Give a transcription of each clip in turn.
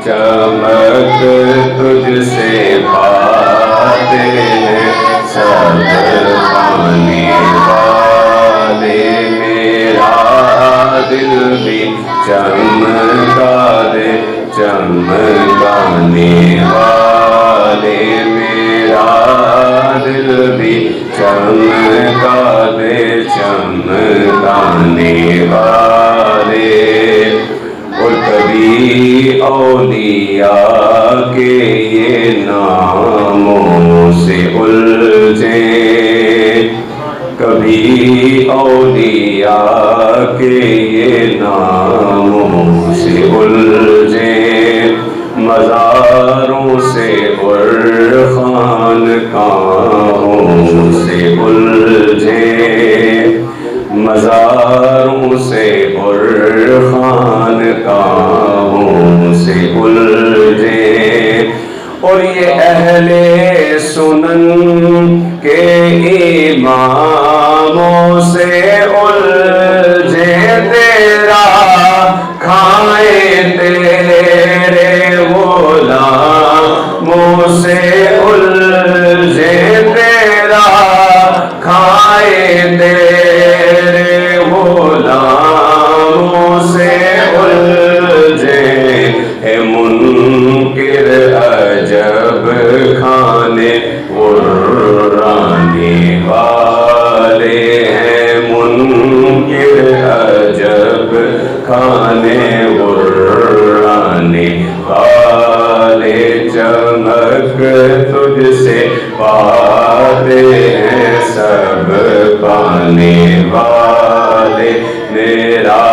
چمک تجھ سے پاتے ہیں سب پانے والے، میرا دل بھی چمکا دے چمکانے والے، میرا دل بھی چمکا دے چمکانے والے۔ اور کبھی اولیاء کے یہ ناموں سے الجھے، کبھی اولیاء کے یہ ناموں سے الجھے، مزاروں سے اور خانقاہوں سے الجھے، مزاروں سے اور خانقاہوں سے الجھے، اور یہ اہل سنن کے اماموں سے الجھے، تیرا کھائیں تیرے غلاموں سے الجھے، تیرا کھائیں تیرے غلاموں سے الجھے، اے منکر عجب کھانے غرانے والے ہیں، منکر عجب کھانے غرانے والے، چمک تجھ سے پاتے ہیں سب پانے والے، میرا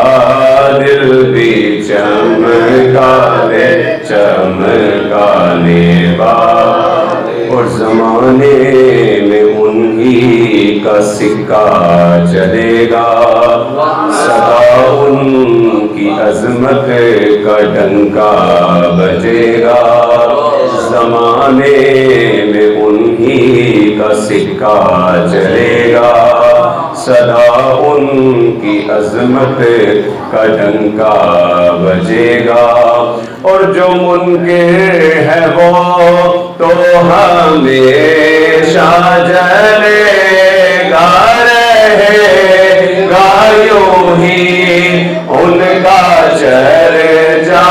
دل بھی چمکا دے چمکانے والے۔ اور زمانے میں انہی کا سکہ چلے گا، سدا ان کی عظمت کا ڈنکا بجے گا، زمانے میں انہی کا سکہ چلے گا، سدا ان کی عظمت کا ڈنکا بجے گا، اور جو منکر ہے وہ تو ہمیشہ جلے گا، رہے گا یوں ہی ان کا چرچا